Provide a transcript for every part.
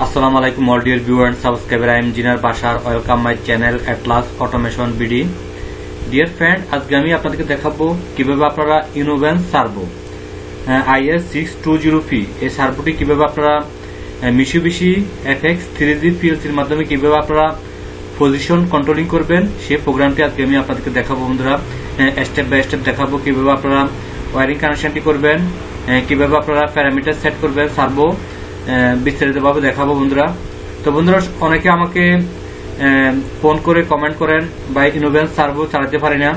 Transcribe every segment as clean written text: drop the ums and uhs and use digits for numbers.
Assalamu alaikum all dear viewers and subscribers. I am Engineer Bashar. Welcome my channel Atlas Automation BD. Dear friend, আজকে আমি আপনাদেরকে দেখাবো কিভাবে আপনারা ইনোভেন্স servo IS620P এই সার্ভোটি কিভাবে আপনারা Mitsubishi FX 3G PLC এর মাধ্যমে কিভাবে আপনারা পজিশন কন্ট্রোলিং করবেন সেই প্রোগ্রামটি আজকে আমি আপনাদেরকে দেখাবো বন্ধুরা। স্টেপ বাই স্টেপ দেখাবো কিভাবে আপনারা ওয়্যারিং কানেকশনটি করবেন, কিভাবে আপনারা প্যারামিটার সেট করবেন সার্ভো বিস্তারিতভাবে দেখাবো বন্ধুরা। তো বন্ধুরা, অনেকে আমাকে ফোন করে কমেন্ট করেন বা ইনোভেন্স সার্ভো চালাতে পারি না।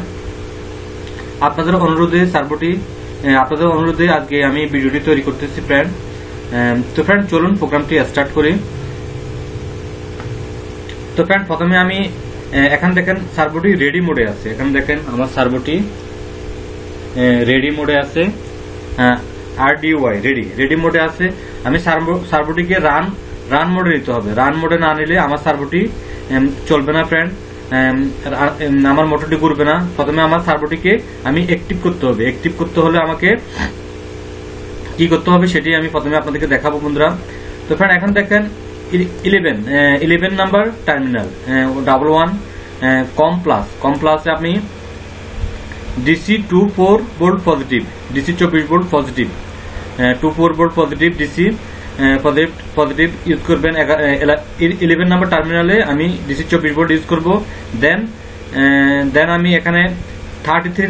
আপনাদের অনুরোধে আজকে আমি ভিডিওটি তৈরি করতেছি ফ্রেন্ড। তো ফ্রেন্ড চলুন প্রোগ্রামটি স্টার্ট করি। তো ফ্রেন্ড প্রথমে আমি এখানে দেখেন সার্ভোটি রেডি মোডে আছে। এখানে দেখেন আমার সার্ভোটি রেডি মোডে আছে, RDY রেডি মোডে আছে। আমি সার্ভোটিকে রান মোডে নিতে হবে। রান মোডে না নিলে আমার সার্ভোটি চলবে না ফ্রেন্ড, আমার মোটরটি ঘুরবে না। প্রথমে আমার সার্ভোটিকে আমি অ্যাক্টিভ করতে হবে। অ্যাক্টিভ করতে হলে আমাকে কি করতে হবে সেটি আমি প্রথমে আপনাদেরকে দেখাবো বন্ধুরা। তো ফ্রেন্ড এখন দেখেন 11 নাম্বার টার্মিনাল 11 কম প্লাসে আপনি DC 24 volt positive, DC 24 volt positive, 24 volt positive DC positive use করবেন। 11 নাম্বার টার্মিনালে আমি DC 24 ভোল্ট ইউজ করব। দেন আমি এখানে 33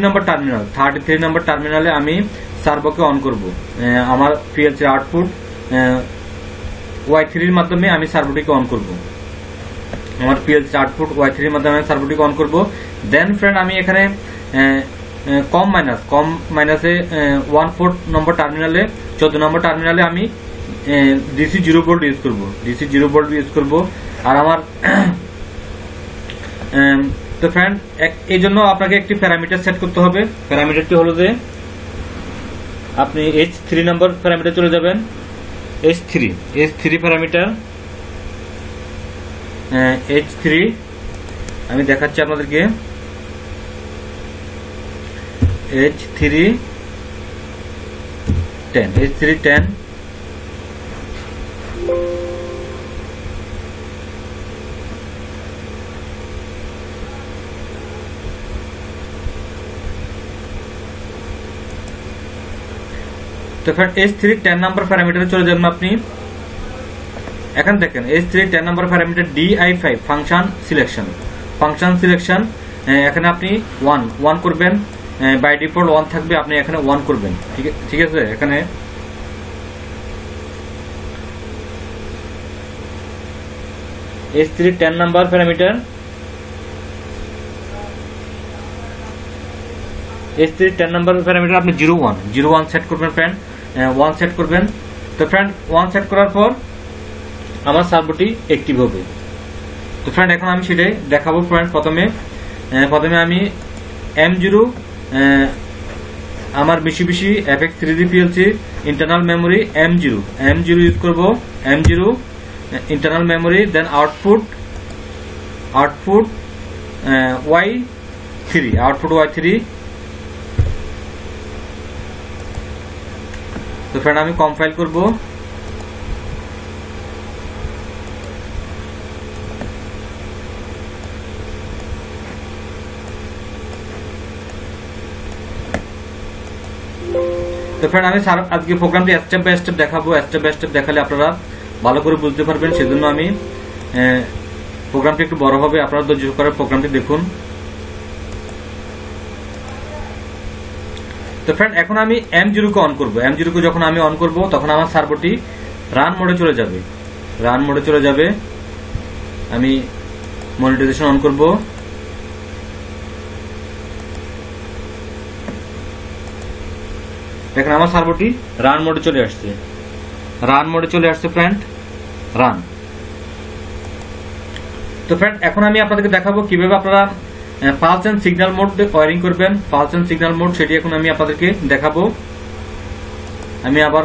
নাম্বার টার্মিনালে আমি সার্ভোকে অন করব। আমার PLC আউটপুট Y3 এর মাধ্যমে আমি সার্ভোটিকে অন করব। আমার PLC আউটপুট Y3 এর মাধ্যমে আমি সার্ভোটিকে অন করব। দেন ফ্রেন্ড আমি এখানে কম মাইনাসে 14 নম্বর টার্মিনালে 14 নম্বর টার্মিনালে আমি DC 0 ভোল্ট ইউজ করব। আর আমার তো ফ্রেন্ড এই জন্য আপনাকে একটি প্যারামিটার সেট করতে হবে। প্যারামিটারটি হলো যে আপনি H3 নম্বর প্যারামিটার চলে যাবেন। H3 প্যারামিটার H3 আমি দেখাচ্ছি আপনাদেরকে। H310 তো ফ্রেন্ড H310 নাম্বার প্যারামিটারে চলে যাবেন আপনি। এখন দেখেন H310 number parameter DI5 function selection এখানে আপনি 1 করবেন। বাই ডিফল্ট 1 থাকবে, আপনি এখানে 1 করবেন। ঠিক আছে। এখানে H310 নাম্বার প্যারামিটার আপনি 01 সেট করবেন ফ্রেন্ড। 1 সেট করবেন। তো ফ্রেন্ড 1 সেট করার পর আমার সার্ভোটি অ্যাক্টিভ হবে। তো ফ্রেন্ড এখন আমি সেটাই দেখাবো ফ্রেন্ড। প্রথমে আমি M0 আমার Mitsubishi FX 3G PLC internal memory M0 use করব। M0 ইন্টারনাল মেমোরি, দেন আউটপুট Y3 তো ফ্রেন্ড আমি কম্পাইল করব। তো ফ্রেন্ড আমি আজকে প্রোগ্রামটি স্টেপ বাই স্টেপ দেখাবো। স্টেপ বাই স্টেপ দেখালে আপনারা ভালো করে বুঝতে পারবেন। সেজন্য আমি প্রোগ্রামটি একটু বড় হবে, আপনারা ধৈর্য সহকারে প্রোগ্রামটি দেখুন। তো ফ্রেন্ড এখন আমি M0 কে অন করব। M0 কে যখন আমি অন করব তখন আমার সার্ভোটি রান মোডে চলে যাবে। আমি মনিটরাইজেশন অন করব। দেখেন আমার সার্ভোটি রান মোডে চলে আসছে ফ্রেন্ড। রান। তো ফ্রেন্ড এখন আমি আপনাদেরকে দেখাবো কিভাবে আপনারা pulse and signal mode wiring করবেন। পালস এন্ড সিগন্যাল মোড সেটি এখন আমি আপনাদেরকে দেখাবো। আমি আবার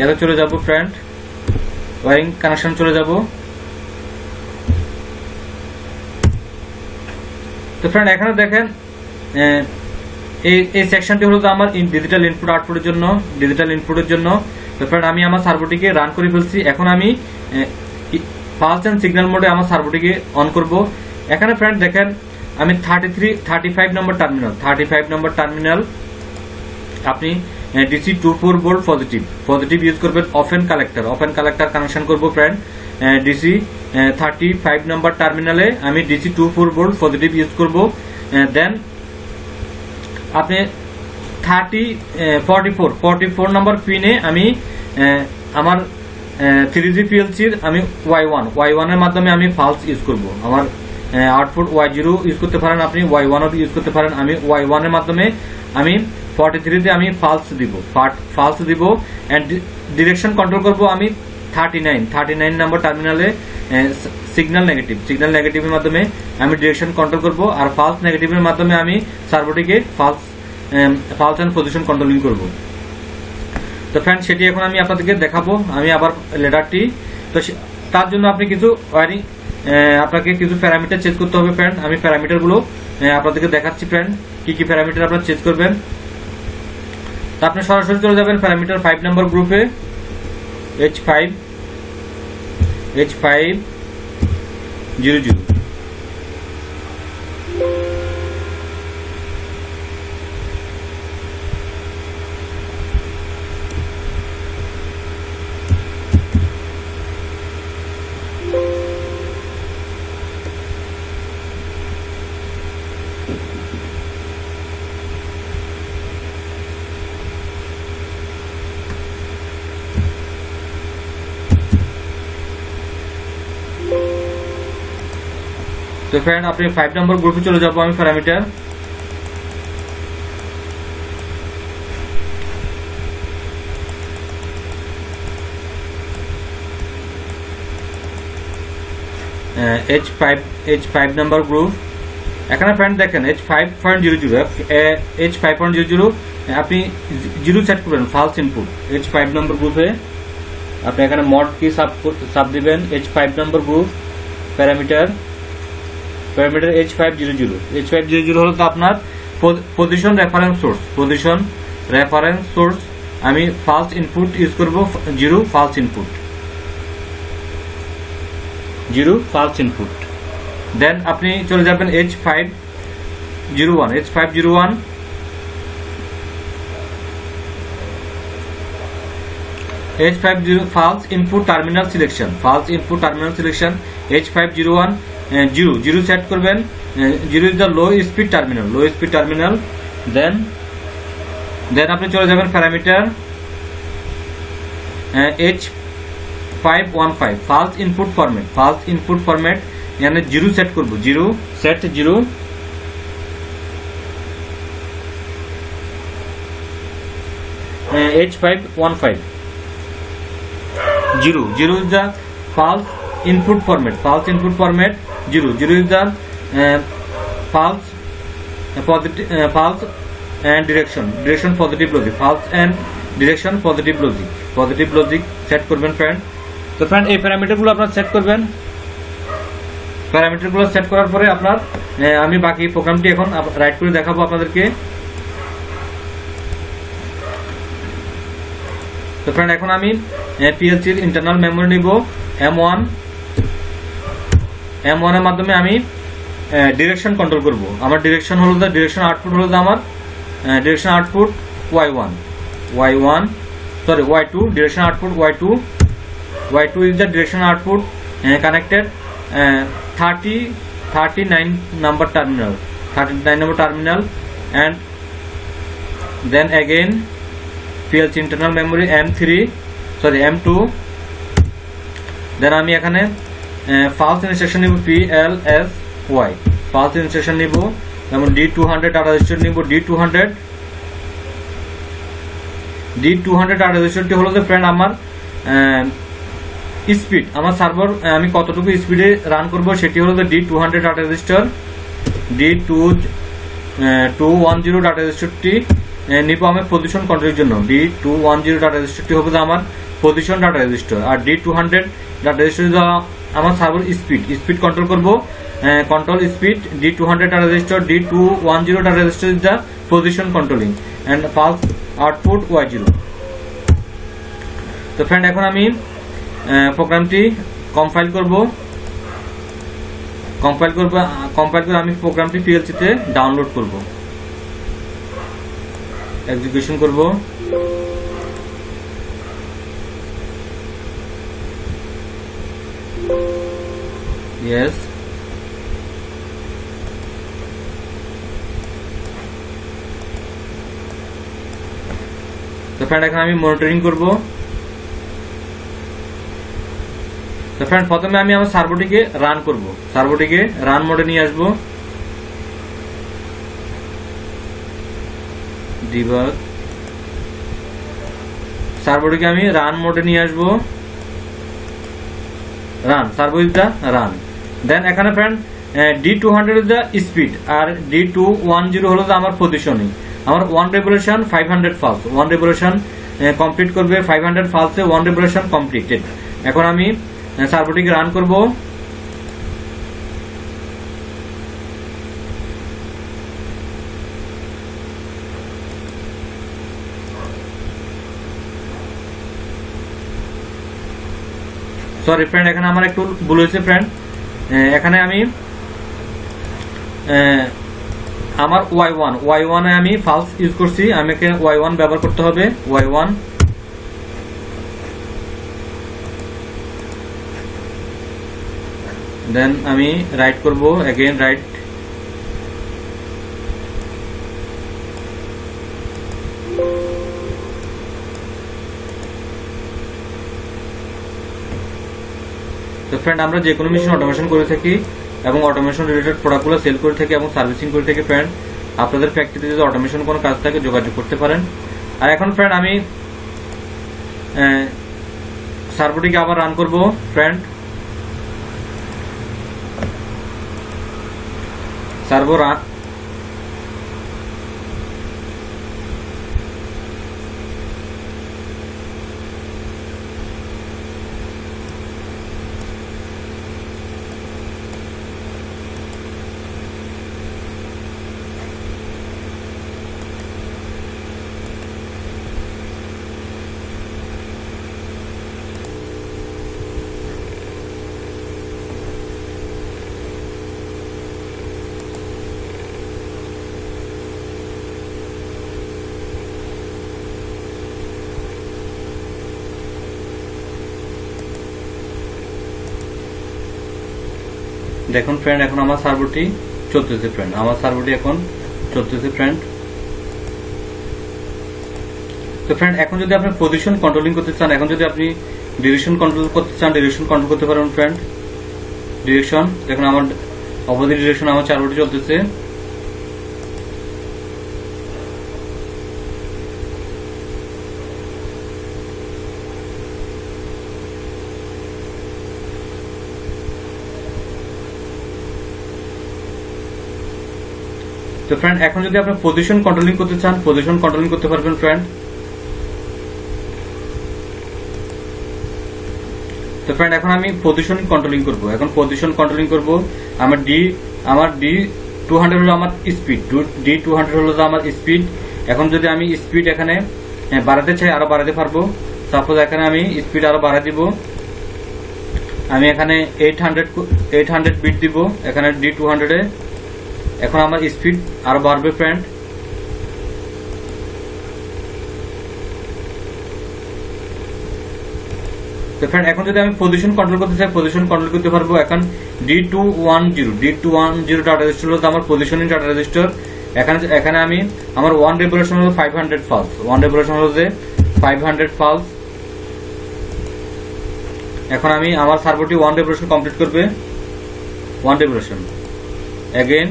এর চলে যাব ফ্রেন্ড, ওয়্যারিং কানেকশন চলে যাব। তো ফ্রেন্ড এখানে দেখেন এই সেকশনটি হলো আমার ডিজিটাল ইনপুট আউটপুটের জন্য। তো ফ্রেন্ড আমি আমার সার্ভোটিকে রান করে ফেলছি। এখন আমি পালস এন্ড সিগন্যাল মোডে আমার সার্ভোটিকে অন করব। এখানে ফ্রেন্ড দেখেন আমি 35 নম্বর টার্মিনাল আপনি DC 24 ভোল্ট পজিটিভ ইউজ করবেন। ওপেন কালেক্টর কানেকশন করব ফ্রেন্ড। DC 35 নম্বর টার্মিনালে আমি DC 24 ভোল্ট পজিটিভ ইউজ করব। দেন আপনি 44 নম্বর পিনে আমি আমার 3G PLC আমি Y1 এর মাধ্যমে আমি পালস ইউজ করব। আমার আউটপুট Y0 ইউজ করতে পারেন, আপনি Y1 ইউজ করতে পারেন। আমি Y1 এর মাধ্যমে আমি 43 তে আমি পালস দিব এন্ড ডিরেকশন কন্ট্রোল করব আমি 39 নম্বর টার্মিনালে সিগন্যাল নেগেটিভের মাধ্যমে আমি ডিরেকশন কন্ট্রোল করব। আর পালস নেগেটিভের মাধ্যমে আমি সার্ভোটিকে পালস এন্ড পজিশন কন্ট্রোলিং করব। তো ফ্রেন্ড সেটি এখন আমি আপনাদেরকে দেখাবো। আমি আবার লেডারটি, তো তার জন্য আপনি কিছু ওয়ারিং আপনাকে কিছু প্যারামিটার চেঞ্জ করতে হবে ফ্রেন্ড। আমি প্যারামিটার গুলো আপনাদেরকে দেখাচ্ছি ফ্রেন্ড, কি প্যারামিটার আপনারা চেঞ্জ করবেন। তো আপনি সরাসরি চলে যাবেন প্যারামিটার 5 নম্বর গ্রুপে, H500। তো ফ্রেন্ড আপনি 5 নম্বর গ্রুপে চলে যাব। আমি প্যারামিটার H5 নম্বর গ্রুপ। এখানে ফ্রেন্ড দেখেন H5.00 আপনি 0 সেট করবেন ফালস ইনপুট। H5 নম্বর গ্রুপে আপনি এখানে মড কি সাব দিবেন। H5 নম্বর গ্রুপ প্যারামিটার H500 হলো তো আপনার পজিশন রেফারেন্স সোর্স। আমি ফালস ইনপুট ইউজ করব 0 ফালস ইনপুট। দেন আপনি চলে যাবেন H501 ফালস input terminal selection H501 0 set করবেন। 0 is the low speed terminal. Then আপনি চলে যাবেন প্যারামিটার H515 ফালস ইনপুট ফরম্যাট এখানে 0 সেট করব। 0 H515 0 is the false input format 0 is the false and direction positive logic, false and direction positive logic set করবেন friend. তো friend এই parameter গুলো আপনারা সেট করবেন। প্যারামিটার গুলো সেট করার পরে আপনার আমি বাকি প্রোগ্রামটি এখন রাইট করে দেখাবো আপনাদেরকে। তো ফ্রেন্ড এখন আমি PLC এর ইন্টারনাল মেমোরি নিব M1 এর মাধ্যমে আমি ডিরেকশন কন্ট্রোল করব। আমার ডিরেকশন হলো ডিরেকশন আউটপুট হলো আমার direction output Y2 direction output Y2 is the direction output connected 39 number terminal and then again PLC internal memory M2 then আমি এখানে false instruction নিব PLSY false instruction নিব যেমন D200 ডাটা রেজিস্টার নিব D200 data রেজিস্টারটি হলো যে friend আমার speed আমার সার্ভার আমি কতটুকু স্পিডে রান করব সেটি হলো যে D200 data register D210 data রেজিস্টারটি নিব আমার পজিশন কন্ট্রোলের জন্য D210 ডাটা রেজিস্টারটি হবে আমার পজিশন ডাটা রেজিস্টার আর D200 ডাটা রেজিস্টার আমার সার্ভার স্পিড কন্ট্রোল করব control speed D200 data register D210 data register is the position controlling and false output Y0 তো friend এখন আমি প্রোগ্রামটি কম্পাইল করব করে আমি প্রোগ্রামটি PLC তে ডাউনলোড করব, এক্সিকিউশন করব। ইয়েস, তো ফ্রেন্ড এখন আমি মনিটরিং করব। তো ফ্রেন্ড প্রথমে আমি আমার সার্ভোটিকে রান করব, সার্ভোটিকে রান মোডে নিয়ে আসব। ডিবাগ, সার্ভোটিকে আমি রান মোডে নিয়ে আসব। Run, সার্ভোটা run. দেন এখানে friend D200 the speed R D210 হলো আমার পজিশনিং। আমার 1 রেভলিউশন 500 পালস, 1 রেভলিউশন কমপ্লিট করবে 500 পালসে 1 রেভলিউশন কমপ্লিটেড। এখন আমি সার্ভোটিকে রান করব। সরি ফ্রেন্ড, এখানে আমার একটু ভুল হয়েছে ফ্রেন্ড। এখানে আমি আমার Y1 এ আমি ফালস ইউজ করছি, আমি এখানে Y1 ব্যবহার করতে হবে। Y1, দেন আমি রাইট করব, এগেইন রাইট। তো ফ্রেন্ড আমরা যে কোনো মেশিন অটোমেশন করে থাকি এবং অটোমেশন রিলেটেড প্রোডাক্টগুলো সেল করে থাকি এবং সার্ভিসিং করে থাকি ফ্রেন্ড। আপনাদের ফ্যাক্টরিতে যদি অটোমেশন কোনো কাজ থাকে যোগাযোগ করতে পারেন। আর এখন ফ্রেন্ড আমি সার্ভোটিকে আবার রান করব ফ্রেন্ড। সার্ভো রান, দেখুন ফ্রেন্ড এখন আমার সার্ভোটি চলতেছে ফ্রেন্ড, আমার সার্ভোটি এখন চলতেছে ফ্রেন্ড। তো ফ্রেন্ড এখন যদি আপনি পজিশন কন্ট্রোলিং করতে চান, এখন যদি আপনি ডিরেকশন কন্ট্রোল করতে চান, ডিরেকশন কন্ট্রোল করতে পারেন ফ্রেন্ড। ডিরেকশন দেখুন আমার অপোজিট ডিরেকশন আমার সার্ভোটি চলতেছে। তো ফ্রেন্ড এখন যদি আপনি পজিশন কন্ট্রোলিং করতে চান, পজিশন কন্ট্রোলিং করতে পারবেন ফ্রেন্ড। তো ফ্রেন্ড এখন আমি পজিশন কন্ট্রোলিং করব, এখন পজিশন কন্ট্রোলিং করব। আমার D200 হলো আমার স্পিড, D200 হলো আমার স্পিড। এখন যদি আমি স্পিড এখানে বাড়াতে চাই আরো বাড়াতে পারবো। সাপোজ এখানে আমি স্পিড আরো বাড়াই দিব, আমি এখানে 800 বিট দিব এখানে D200 এ। এখন আমার স্পিড আরো বাড়বে ফ্রেন্ড। তো ফ্রেন্ড এখন যদি আমি পজিশন কন্ট্রোল করতে চাই, পজিশন কন্ট্রোল করতে পারবো। এখন D210 ডাটা রেজিস্টার হলো আমার পজিশনিং ডাটা রেজিস্টার। এখানে আমি আমার 1 রেভলিউশন হলো 500 পালস, 1 রেভলিউশন হলো যে 500 পালস। এখন আমি আমার সার্ভোটি 1 রেভলিউশন কমপ্লিট করবে, 1 রেভলিউশন, এগেইন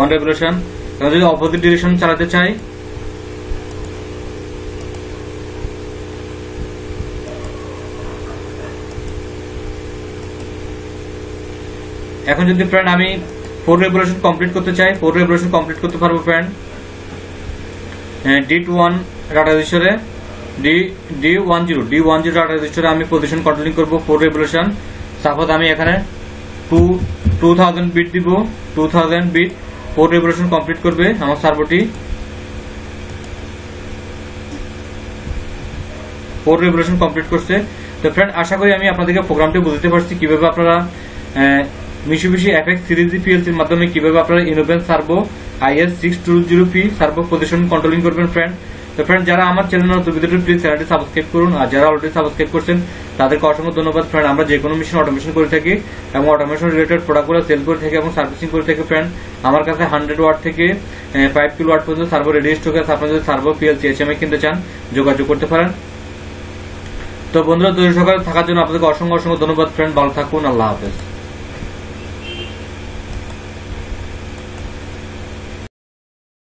1 রেভলিউশন। এখন যদি অপোজিট ডিরেকশন চালাতে চাই, এখন যদি ফ্রেন্ড আমি 4 রেভলিউশন কমপ্লিট করতে চাই, 4 রেভলিউশন কমপ্লিট করতে পারবো ফ্রেন্ড। D21 ডাটা রেজিস্টারে D10 ডাটা রেজিস্টারে আমি পজিশন কন্ট্রোলিং করব 4 রেভলিউশন। সাপোজ আমি এখানে 2000 বিট দিব, 2000 বিট 4 রেভলিউশন কমপ্লিট করবে আমার সার্ভোটি। 4 রেভলিউশন কমপ্লিট করছে। তো ফ্রেন্ড আশা করি আমি আপনাদেরকে প্রোগ্রামটি বুঝতে পারছি কিভাবে আপনারা মিশুবিশি এফএক্স সিরিজ পিএলসির মাধ্যমে কিভাবে আপনারা Inovance servo IS620P servo position controlling করবেন ফ্রেন্ড। তো ফ্রেন্ড যারা আমার চ্যানেল নতুন ভিডিওটি প্লিজ চ্যানেলটি সাবস্ক্রাইব করুন, আর যারা অলরেডি সাবস্ক্রাইব করছেন তাদেরকে অসংখ্য ধন্যবাদ ফ্রেন্ড। আমরা যে কোনো মেশিন অটোমেশন করে থাকি এবং অটোমেশন রিলেটেড প্রোডাক্টগুলো সেল করে থাকি এবং সার্ভিসিং করে থাকি ফ্রেন্ড। আমার কাছে 100 ওয়াট থেকে 5 কিলো ওয়াট পর্যন্ত সার্ভো রেডি স্টক আছে। আপনারা যদি সার্ভো পিএলসি HMI কিনতে চান যোগাযোগ করতে পারেন। তো বন্ধুরা ধৈর্য সহকারে থাকার জন্য আপনাদেরকে অসংখ্য ধন্যবাদ ফ্রেন্ড। ভালো থাকুন, আল্লাহ হাফেজ।